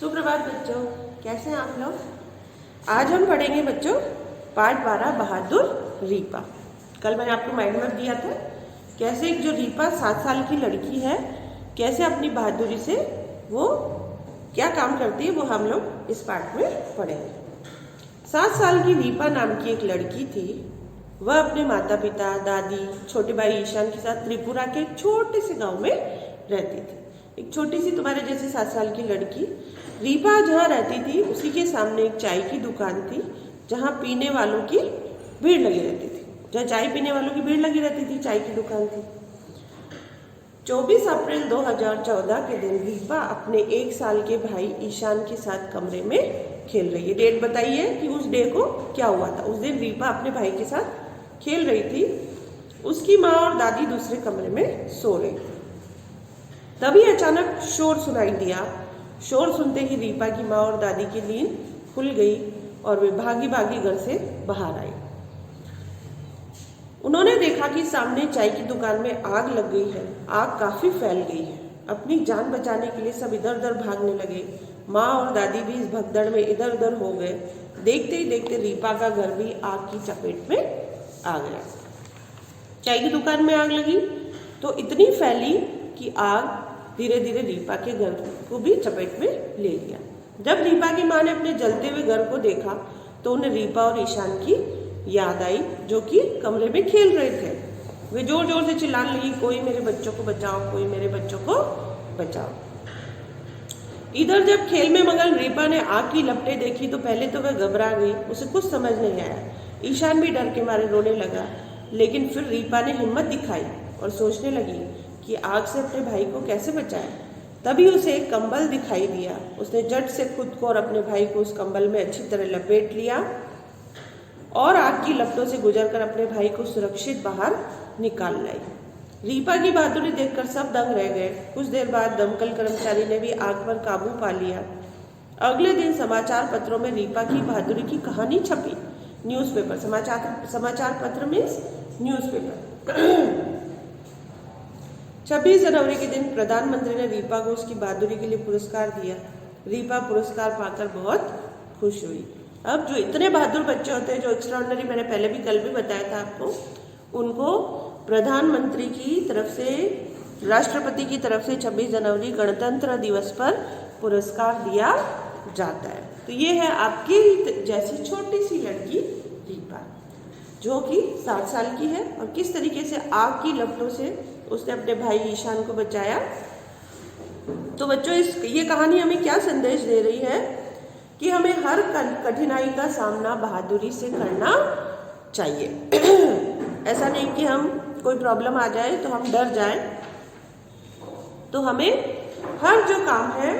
सुप्रभात बच्चों, कैसे हैं आप लोग। आज हम पढ़ेंगे बच्चों पाठ 12 बहादुर रीपा। कल मैंने आपको माइंड मैप दिया था कैसे एक जो रीपा 7 साल की लड़की है कैसे अपनी बहादुरी से वो क्या काम करती है वो हम लोग इस पाठ में पढ़ेंगे। 7 साल की रीपा नाम की एक लड़की थी। वह अपने माता पिता, दादी, छोटे भाई ईशान के साथ त्रिपुरा के एक छोटे से गांव में रहती थी। एक छोटी सी तुम्हारे जैसे 7 साल की लड़की रीपा जहाँ रहती थी उसी के सामने एक चाय की दुकान थी जहाँ पीने वालों की भीड़ लगी रहती थी। जहाँ चाय पीने वालों की भीड़ लगी रहती थी चाय की दुकान थी। 24 अप्रैल 2014 के दिन रीपा अपने 1 साल के भाई ईशान के साथ कमरे में खेल रही है। डेट बताइए कि उस डे को क्या हुआ था। उस दिन रीपा अपने भाई के साथ खेल रही थी। उसकी माँ और दादी दूसरे कमरे में सो रही थी। तभी अचानक शोर सुनाई दिया। शोर सुनते ही रीपा की माँ और दादी की नींद खुल गई और वे भागी भागी घर से बाहर आई। उन्होंने देखा कि सामने चाय की दुकान में आग लग गई है। आग काफी फैल गई है। अपनी जान बचाने के लिए सब इधर उधर भागने लगे। माँ और दादी भी इस भगदड़ में इधर उधर हो गए। देखते ही देखते रीपा का घर भी आग की चपेट में आ गया। चाय की दुकान में आग लगी तो इतनी फैली कि आग धीरे धीरे रीपा के घर को भी चपेट में ले लिया। जब रीपा की माँ ने अपने जलते हुए घर को देखा तो उन्हें रीपा और ईशान की याद आई जो कि कमरे में खेल रहे थे। वे जोर जोर से चिल्लाने लगी, कोई मेरे बच्चों को बचाओ, कोई मेरे बच्चों को बचाओ। इधर जब खेल में मगन रीपा ने आग की लपटें देखी तो पहले तो वह घबरा गई। उसे कुछ समझ नहीं आया। ईशान भी डर के मारे रोने लगा। लेकिन फिर रीपा ने हिम्मत दिखाई और सोचने लगी कि आग से अपने भाई को कैसे बचाए। तभी उसे एक कंबल दिखाई दिया। उसने झट से खुद को और अपने भाई को उस कंबल में अच्छी तरह लपेट लिया और आग की लपटों से गुजरकर अपने भाई को सुरक्षित बाहर निकाल लाई। रीपा की बहादुरी देखकर सब दंग रह गए। कुछ देर बाद दमकल कर्मचारी ने भी आग पर काबू पा लिया। अगले दिन समाचार पत्रों में रीपा की बहादुरी की कहानी छपी। न्यूज़पेपर, समाचार पत्र मीन्स न्यूज़पेपर। 26 जनवरी के दिन प्रधानमंत्री ने रीपा को उसकी बहादुरी के लिए पुरस्कार दिया। रीपा पुरस्कार पाकर बहुत खुश हुई। अब जो इतने बहादुर बच्चे होते हैं जो एक्स्ट्राऑर्डिनरी, मैंने पहले भी कल भी बताया था आपको, उनको प्रधानमंत्री की तरफ से, राष्ट्रपति की तरफ से 26 जनवरी गणतंत्र दिवस पर पुरस्कार दिया जाता है। तो ये है आपकी जैसी छोटी सी लड़की रीपा जो कि 7 साल की है और किस तरीके से आग की लपटों से उसने अपने भाई ईशान को बचाया। तो बच्चों ये कहानी हमें क्या संदेश दे रही है कि हमें हर कठिनाई का सामना बहादुरी से करना चाहिए। ऐसा नहीं कि हम कोई प्रॉब्लम आ जाए तो हम डर जाएं। तो हमें हर जो काम है,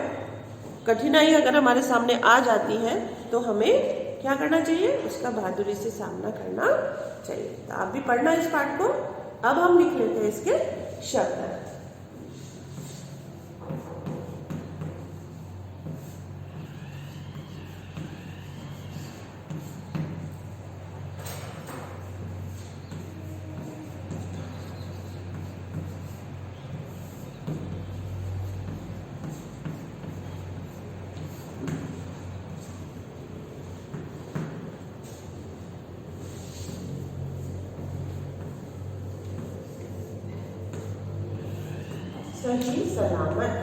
कठिनाई अगर हमारे सामने आ जाती है तो हमें क्या करना चाहिए, उसका बहादुरी से सामना करना चाहिए। तो आप भी पढ़ना इस पाठ को। अब हम लिख लेते हैं इसके शब्द। सही सलामत,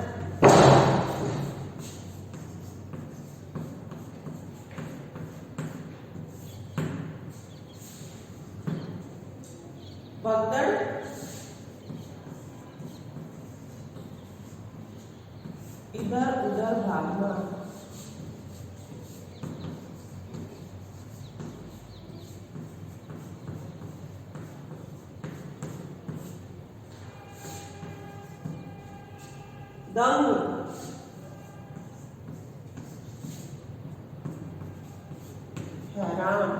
भगदड़, इधर उधर भागना, दंग, हैरान,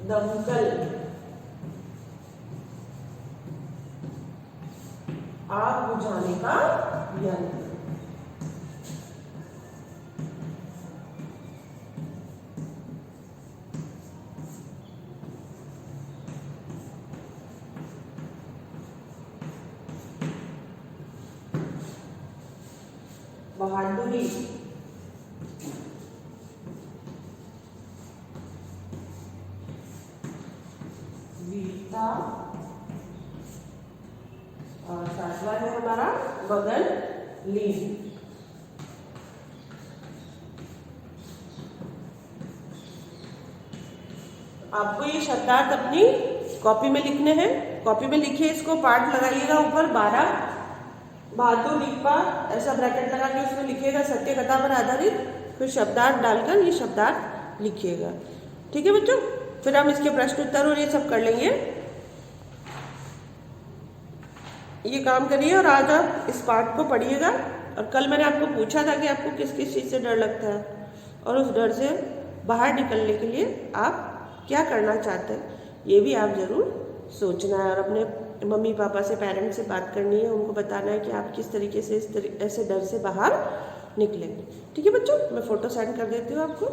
दमकल, आग बुझाने का यंत्र, बहादुरी, वीरता, और सातवां है हमारा बगल लीन। आपको ये शब्दार्थ अपनी कॉपी में लिखने हैं। कॉपी में लिखिए, इसको पार्ट लगाइएगा ऊपर 12 बहादुर दीपा ऐसा ब्रैकेट लगा के उसमें लिखिएगा सत्य कथा पर आधारित, फिर शब्दार्थ डालकर ये शब्दार्थ लिखिएगा। ठीक है बच्चों, फिर हम इसके प्रश्न उत्तर और ये सब कर लेंगे। ये काम करिए और आज आप इस पार्ट को पढ़िएगा। और कल मैंने आपको पूछा था कि आपको किस किस चीज़ से डर लगता है और उस डर से बाहर निकलने के लिए आप क्या करना चाहते हैं, ये भी आप ज़रूर सोचना है और अपने मम्मी पापा से, पेरेंट्स से बात करनी है, उनको बताना है कि आप किस तरीके से ऐसे डर से बाहर निकलेंगे। ठीक है बच्चों, मैं फ़ोटो सेंड कर देती हूँ आपको।